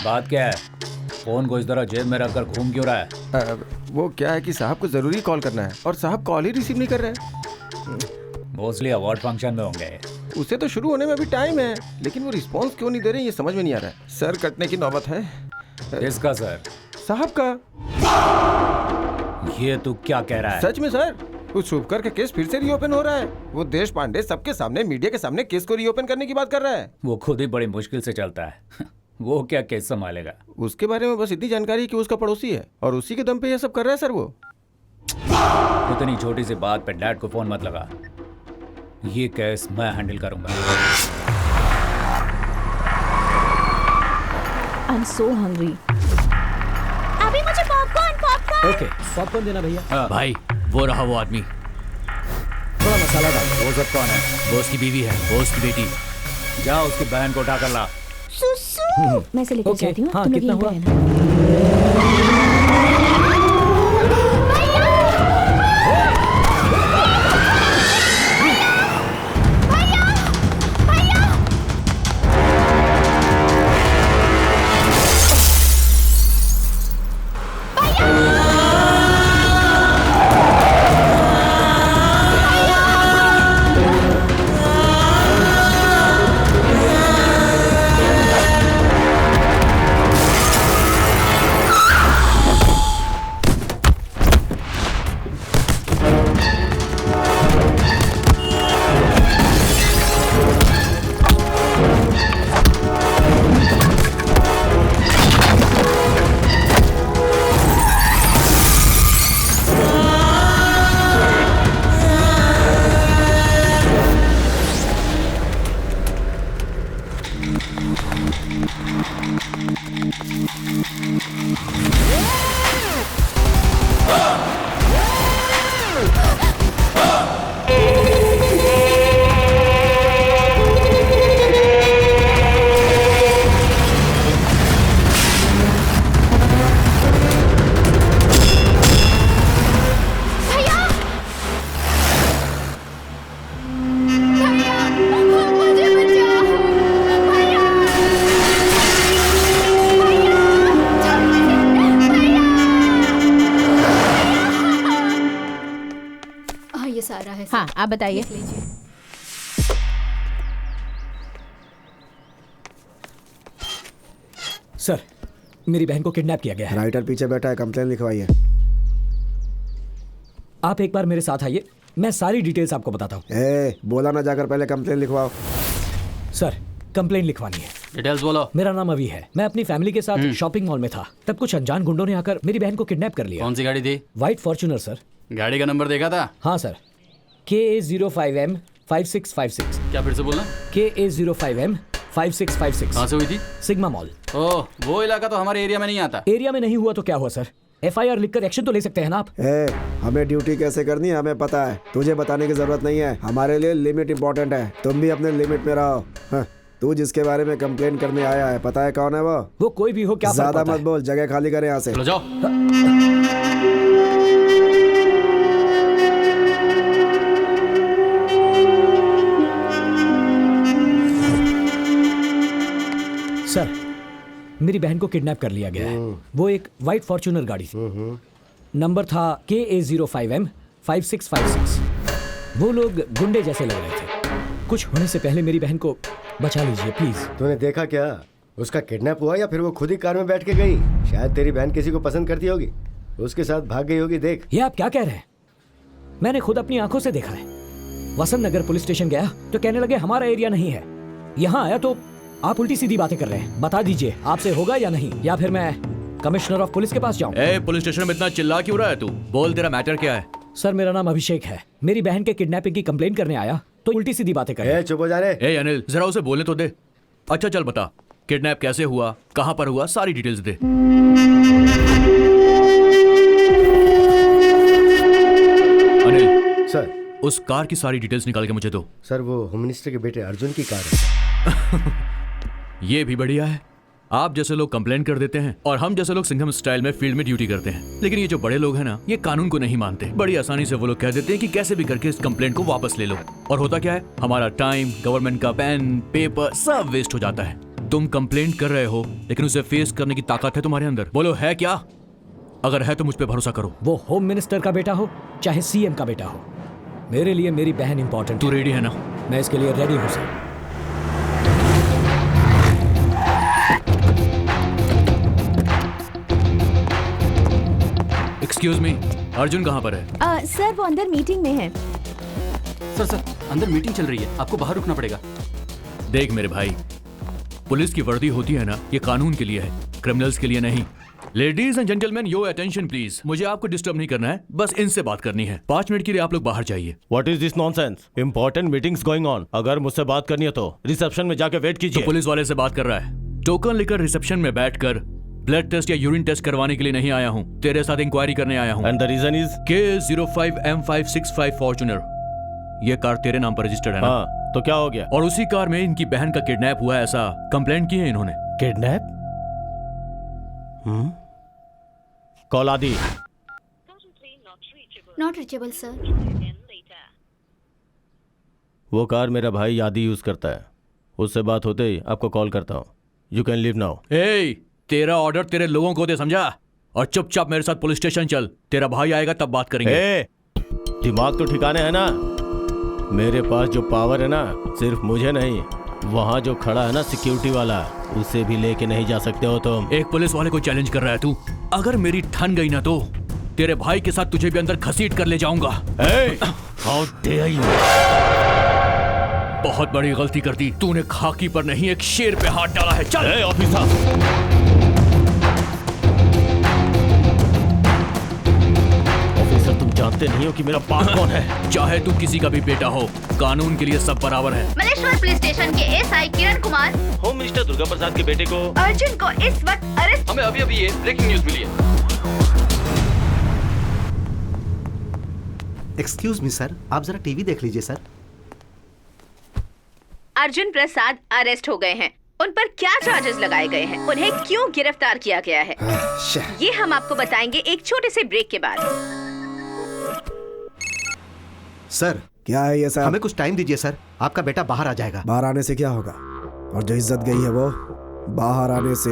बात क्या है? फोन को इस तरह जेब में रखकर घूम क्यों रहा है? वो क्या है कि साहब को जरूरी कॉल करना है और साहब कॉल ही रिसीव नहीं कर रहे हैं। मोस्टली अवार्ड फंक्शन में होंगे। उसे तो शुरू होने में भी टाइम है, लेकिन वो रिस्पॉन्स क्यों नहीं दे रहे ये समझ में नहीं आ रहा है। सर कटने की नौबत है। किसका सर? साहब का। ये तू क्या कह रहा है? सच में सर, उस शुभकर का केस फिर से रीओपन हो रहा है। वो देश पांडे सबके सामने, मीडिया के सामने केस को रीओपन करने की बात कर रहा है। वो खुद ही बड़ी मुश्किल से चलता है। वो क्या केस संभालेगा? उसके बारे में बस इतनी जानकारी कि उसका पड़ोसी है और उसी के दम पे ये सब कर रहा है सर। वो इतनी छोटी सी बात पे डैड को फोन मत लगा। ये केस मैं हैंडल करूंगा। I'm so hungry. अभी मुझे पॉपकॉर्न। ओके, पॉपकॉर्न देना भैया। हाँ। भाई वो रहा वो आदमी, थोड़ा मसाला डाल। वो सब कौन है? बॉस की बीवी है, बॉस की बेटी। जा उसकी बहन को उठा कर ला। सुसु। मैं इसे लेकर ओके, जाती हूँ। हाँ, तुम लोग कितना यहीं हुआ? पे ये सारा है। हाँ, आप बताइए। सर, मेरी बहन को किडनैप किया गया है। राइटर पीछे बैठा है, कंप्लेन लिखवाइए। आप एक बार मेरे साथ आइए, मैं सारी डिटेल्स आपको बताता हूँ। बोला ना जाकर पहले कंप्लेन लिखवाओ। सर, कंप्लेन लिखवानी है। डिटेल्स बोलो। मेरा नाम अभी है। मैं अपनी फैमिली के साथ शॉपिंग मॉल में था, तब कुछ अनजान गुंडों ने आकर मेरी बहन को किडनैप कर लिया। कौन सी गाड़ी थी? White Fortuner sir. गाड़ी का नंबर देखा था? हाँ सर, KA05M 5656। क्या फिर से बोलना? KA05M 5656। कहाँ से हुई थी? Sigma mall. ओह, वो इलाका तो हमारे एरिया में नहीं आता। एरिया में नहीं हुआ तो क्या हुआ सर? FIR लिखकर एक्शन तो ले सकते हैं ना आप। हमें ड्यूटी कैसे करनी है हमें पता है, तुझे बताने की जरूरत नहीं है। हमारे लिए लिमिट इंपॉर्टेंट है, तुम भी अपने लिमिट में रहो। हाँ, तू जिसके बारे में कंप्लेन करने आया है पता है कौन है वो कोई भी हो, क्या ज्यादा मत बोल, जगह खाली करे यहाँ से। चलो जाओ। सर, मेरी बहन को किडनैप कर लिया गया है। वो एक व्हाइट फॉर्च्यूनर गाड़ी थी। नंबर था KA05M 5656। वो लोग गुंडे जैसे लग रहे थे। कुछ होने से पहले मेरी बहन को बचा लीजिए प्लीज। तूने देखा क्या, उसका किडनैप हुआ या फिर वो खुद ही कार में बैठ के गई? शायद तेरी बहन किसी को पसंद करती होगी, उसके साथ भाग गई होगी। देख। ये आप क्या कह रहे हैं? मैंने खुद अपनी आंखों से देखा है। वसंत नगर पुलिस स्टेशन गया तो कहने लगे हमारा एरिया नहीं है। यहाँ आया तो आप उल्टी सीधी बातें कर रहे हैं। बता दीजिए आपसे होगा या नहीं, या फिर मैं कमिश्नर ऑफ पुलिस के पास जाऊं? पुलिस स्टेशन में इतना चिल्ला क्यों रहा है तू? बोल, तेरा मैटर क्या है? सर, मेरा नाम अभिषेक है। मेरी बहन के किडनैपिंग की कंप्लेंट करने आया तो उल्टी सीधी बातें कर रहे हैं। चुप हो जा रे। अनिल, जरा उसे बोलने तो दे। अच्छा चल बता, किडनैप कैसे हुआ, कहां पर हुआ, सारी डिटेल्स दे। अनिल सर, उस कार की सारी डिटेल्स निकाल के मुझे दो। सर वो होम मिनिस्टर के बेटे अर्जुन की कार है। ये भी बढ़िया है। आप जैसे लोग कंप्लेंट कर देते हैं और हम जैसे लोग सिंघम स्टाइल में फील्ड में ड्यूटी करते हैं। लेकिन ये जो बड़े लोग हैं ना, ये कानून को नहीं मानते। बड़ी आसानी से वो लोग कह देते हैं कि कैसे भी करके इस कंप्लेंट को वापस ले लो। और होता क्या है, हमारा टाइम, गवर्नमेंट का पेन पेपर सब वेस्ट हो जाता है। तुम कंप्लेंट कर रहे हो लेकिन उसे फेस करने की ताकत है तुम्हारे अंदर? बोलो है क्या? अगर है तो मुझ पे भरोसा करो। वो होम मिनिस्टर का बेटा हो चाहे सीएम का बेटा हो, मेरे लिए मेरी बहन इंपॉर्टेंट। तू रेडी है ना? मैं इसके लिए रेडी हूँ सर। एक्सक्यूज मी, अर्जुन कहाँ पर है? सर वो अंदर मीटिंग में है। सर अंदर मीटिंग चल रही है, आपको बाहर रुकना पड़ेगा। देख मेरे भाई, पुलिस की वर्दी होती है ना, ये कानून के लिए है, क्रिमिनल्स के लिए नहीं। Ladies and gentleman, your attention please. मुझे आपको डिस्टर्ब नहीं करना है, बस इनसे बात करनी है। 5 मिनट के लिए आप लोग बाहर जाइए। What is this nonsense? Important meetings going on. अगर मुझसे बात करनी है तो रिसेप्शन में जाके वेट तो कीजिए। पुलिस वाले से बात कर रहा है। टोकन लेकर रिसेप्शन में बैठकर ब्लड टेस्ट या यूरिन टेस्ट करवाने के लिए नहीं आया हूँ, तेरे साथ इंक्वायरी करने आया हूँ। And the reason is? K05M565 Fortuner, ये कार तेरे नाम पर रजिस्टर्ड है ना? हाँ, तो क्या हो गया? और उसी कार में इनकी बहन का किडनैप हुआ है, ऐसा कंप्लेंट की है इन्होंने। किडनैप? कॉल आदि। Not reachable sir. वो कार मेरा भाई आदि यूज करता है, उससे बात होते ही आपको कॉल करता हूँ। You can leave now. ए, तेरा ऑर्डर तेरे लोगों को दे, समझा? और चुपचाप मेरे साथ पुलिस स्टेशन चल, तेरा भाई आएगा तब बात करेंगे। ए, दिमाग तो ठिकाने है ना? मेरे पास जो पावर है ना, सिर्फ मुझे नहीं, वहाँ जो खड़ा है ना सिक्योरिटी वाला, उसे भी लेके नहीं जा सकते हो तुम। एक पुलिस वाले को चैलेंज कर रहा है तू? अगर मेरी ठन गई ना तो तेरे भाई के साथ तुझे भी अंदर घसीट कर ले जाऊंगा। How dare you? बहुत बड़ी गलती कर दी तूने, खाकी पर नहीं एक शेर पे हाथ डाला है। चल ऑफिसर, तुम जानते नहीं हो कि मेरा बाप कौन है? चाहे तू किसी का भी बेटा हो, कानून के लिए सब बराबर है। मलेश्वर पुलिस स्टेशन के SI Kiran Kumar home minister Durga Prasad के बेटे को अर्जुन को इस वक्त अरेस्ट। हमें अभी ये ब्रेकिंग न्यूज मिली है। एक्सक्यूज मी सर, आप जरा टीवी देख लीजिए सर। अर्जुन प्रसाद अरेस्ट हो गए हैं। उन पर क्या चार्जेस लगाए गए हैं, उन्हें क्यों गिरफ्तार किया गया है, ये हम आपको बताएंगे एक छोटे से ब्रेक के बाद। सर क्या है ये सर? हमें कुछ टाइम दीजिए सर, आपका बेटा बाहर आ जाएगा। बाहर आने से क्या होगा? और जो इज्जत गई है वो बाहर आने से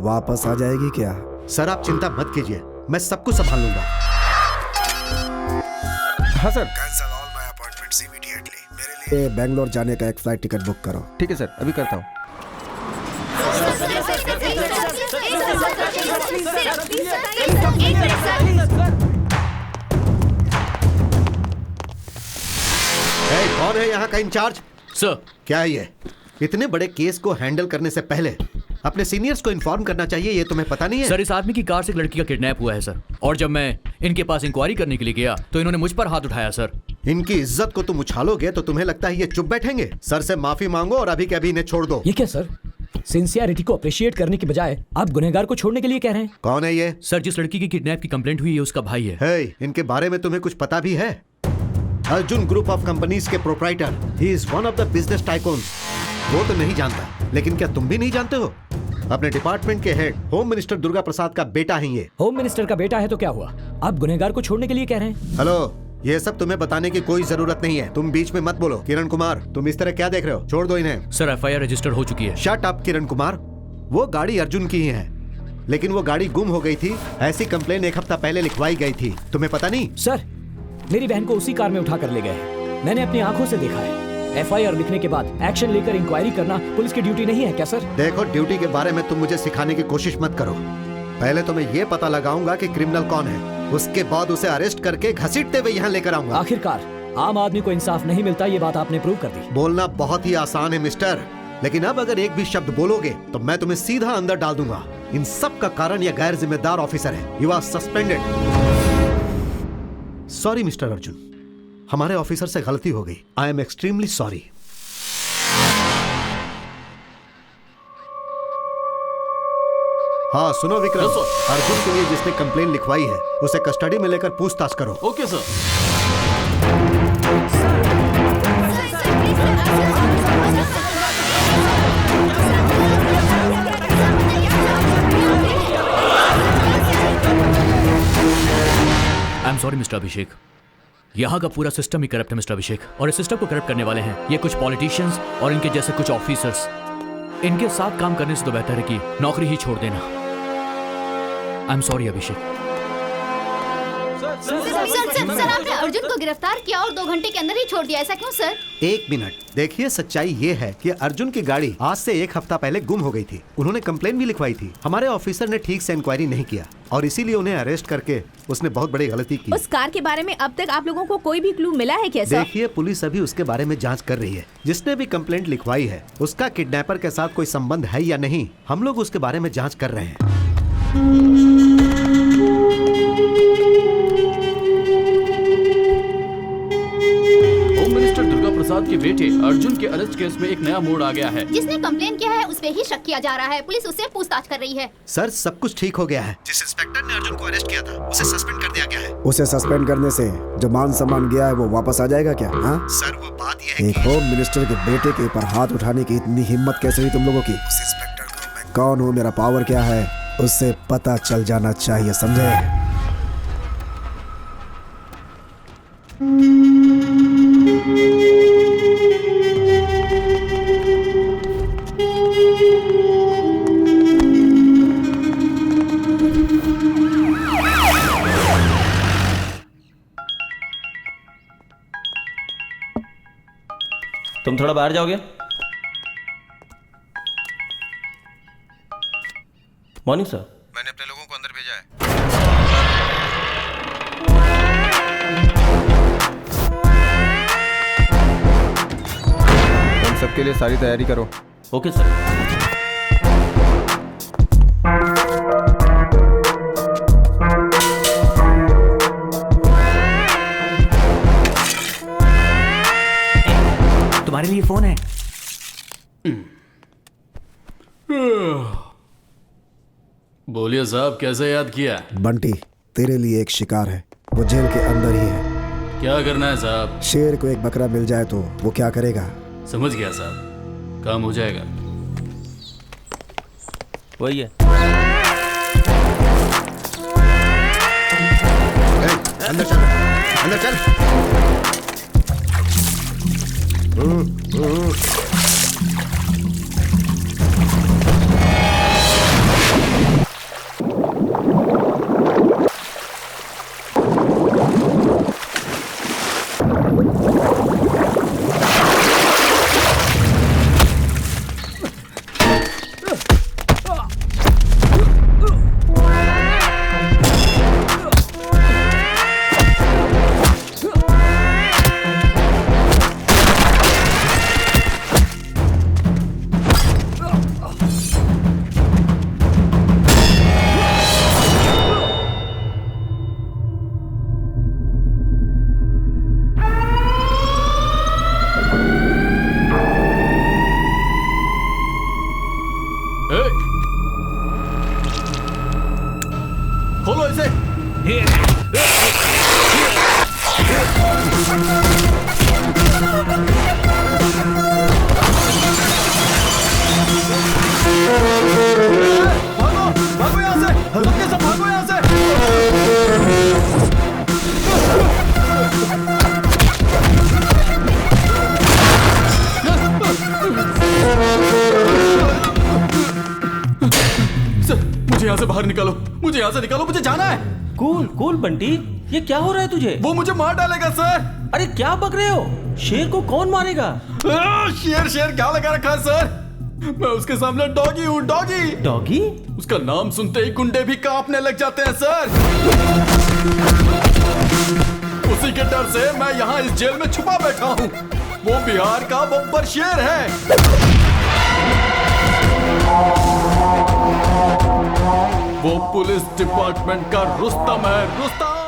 वापस आ जाएगी क्या? सर आप चिंता मत कीजिए, मैं सब कुछ संभाल लूंगा। हाँ sir. Cancel all my appointments immediately. मेरे लिए बेंगलोर जाने का एक फ्लाइट टिकट बुक करो। ठीक है सर, अभी करता हूँ। कौन है यहाँ का इंचार्ज? सर, क्या है ये? इतने बड़े केस को हैंडल करने से पहले अपने सीनियर्स को इन्फॉर्म करना चाहिए, ये तुम्हें पता नहीं है? सर, इस आदमी की कार से एक लड़की का किडनैप हुआ है सर, और जब मैं इनके पास इंक्वायरी करने के लिए गया तो इन्होंने मुझ पर हाथ उठाया सर। इनकी इज्जत को तुम उछालोगे तो तुम्हें लगता है ये चुप बैठेंगे? सर से माफी मांगो और अभी के अभी इन्हें छोड़ दो। ये क्या सर, सिंसियरिटी को अप्रिशिएट करने के बजाय आप गुनहगार को छोड़ने के लिए कह रहे हैं? कौन है ये? सर, जिस लड़की की किडनैप की कंप्लेंट हुई है उसका भाई है। हे, इनके बारे में तुम्हें कुछ पता भी है? अर्जुन ग्रुप ऑफ कंपनीज के proprietor, he is one of the business tycoons. वो तो नहीं जानता, लेकिन क्या तुम भी नहीं जानते हो? अपने डिपार्टमेंट के head home minister Durga Prasad का बेटा है ये। होम मिनिस्टर का बेटा है तो क्या हुआ, आप गुनहगार को छोड़ने के लिए कह रहे हैं? हेलो, ये सब तुम्हें बताने की कोई जरूरत नहीं है, तुम बीच में मत बोलो। किरण कुमार, तुम इस तरह क्या देख रहे हो? छोड़ दो इन्हें। सर, एफआईआर रजिस्टर हो चुकी है। शट अप किरण कुमार, वो गाड़ी अर्जुन की ही है, लेकिन वो गाड़ी गुम हो गई थी, ऐसी कंप्लेन 1 हफ्ता पहले लिखवाई गई थी, तुम्हें पता नहीं? सर, मेरी बहन को उसी कार में उठा कर ले गए, मैंने अपनी आंखों से देखा है। एफआईआर लिखने के बाद एक्शन लेकर इंक्वायरी करना पुलिस की ड्यूटी नहीं है क्या सर? देखो, ड्यूटी के बारे में तुम मुझे सिखाने की कोशिश मत करो। पहले तो मैं ये पता लगाऊंगा कि क्रिमिनल कौन है, उसके बाद उसे अरेस्ट करके घसीटते हुए यहाँ लेकर आऊंगा। आखिरकार आम आदमी को इंसाफ नहीं मिलता, ये बात आपने प्रूव कर दी। बोलना बहुत ही आसान है मिस्टर, लेकिन अब अगर एक भी शब्द बोलोगे तो मैं तुम्हें सीधा अंदर डाल दूंगा। इन सब का कारण यह गैर जिम्मेदार ऑफिसर है। You are suspended. Sorry mister Arjun, हमारे ऑफिसर से गलती हो गई। I am extremely sorry. हाँ सुनो विक्रम, अर्जुन के लिए जिसने कंप्लेन लिखवाई है उसे कस्टडी में लेकर पूछताछ करो। Okay sir. I am sorry mister Abhishek, यहाँ का पूरा सिस्टम ही करप्ट है मिस्टर अभिषेक, और इस सिस्टम को करप्ट करने वाले हैं ये कुछ पॉलिटिशियंस और इनके जैसे कुछ ऑफिसर्स। इनके साथ काम करने से तो बेहतर है कि नौकरी ही छोड़ देना। आई एम सॉरी अभिषेक। सर आपने अर्जुन को गिरफ्तार किया और 2 घंटे के अंदर ही छोड़ दिया, ऐसा क्यों सर? 1 मिनट, देखिए सच्चाई ये है कि अर्जुन की गाड़ी आज से 1 हफ्ता पहले गुम हो गई थी। उन्होंने कंप्लेन भी लिखवाई थी। हमारे ऑफिसर ने ठीक से इंक्वायरी नहीं किया और इसीलिए उन्हें अरेस्ट करके उसने बहुत बड़ी गलती की। उस कार के बारे में अब तक आप लोगों को कोई भी क्लू मिला है क्या सर? देखिए पुलिस अभी उसके बारे में जांच कर रही है। जिसने भी कंप्लेंट लिखवाई है उसका किडनैपर के साथ कोई संबंध है या नहीं, हम लोग उसके बारे में जांच कर रहे हैं। प्रसाद के बेटे अर्जुन के अरेस्ट केस में एक नया मोड़ आ गया है। जिसने कंप्लेन किया है उस पे ही शक किया जा रहा है। पुलिस उससे पूछताछ कर रही है। सर सब कुछ ठीक हो गया है। जिस इंस्पेक्टर ने अर्जुन को अरेस्ट किया था उसे सस्पेंड कर दिया गया है। उसे सस्पेंड करने से जो मान सम्मान गया है वो वापस आ जाएगा क्या? हाँ सर वो बात यह है एक होम मिनिस्टर के बेटे के ऊपर हाथ उठाने की इतनी हिम्मत कैसे हुई तुम लोगों की? उस इंस्पेक्टर को मैं कौन हूँ, मेरा पावर क्या है, उससे पता चल जाना चाहिए, समझे? तुम थोड़ा बाहर जाओगे? Morning sir. मैंने अपने लोगों को अंदर भेजा है। तुम सबके लिए सारी तैयारी करो। Okay sir. तुम्हारे लिए फोन है। बोलिए साहब, कैसे याद किया? बंटी तेरे लिए एक शिकार है, वो जेल के अंदर ही है। क्या करना है साहब? शेर को एक बकरा मिल जाए तो वो क्या करेगा? समझ गया साहब, काम हो जाएगा। वही है। अंदर चल, अंदर चल। खोलो इसे। भागो, भागो यहाँ से, सबके सब भागो यहाँ से। सर, मुझे यहाँ से बाहर निकालो, मुझे यहाँ से निकालो, मुझे जाना है। कूल कूल बंटी, ये क्या हो रहा है तुझे? वो मुझे मार डालेगा सर। अरे क्या बक रहे हो? शेर को कौन मारेगा? शेर शेर क्या लगा रखा है सर? मैं उसके सामने डॉगी हूँ, डॉगी। डॉगी? उसका नाम सुनते ही गुंडे भी कांपने लग जाते हैं सर। उसी के डर से मैं यहाँ इस जेल में छुपा बैठा हूँ। वो बिहार का बब्बर शेर है। वो पुलिस डिपार्टमेंट का रुस्तम है, रुस्तम।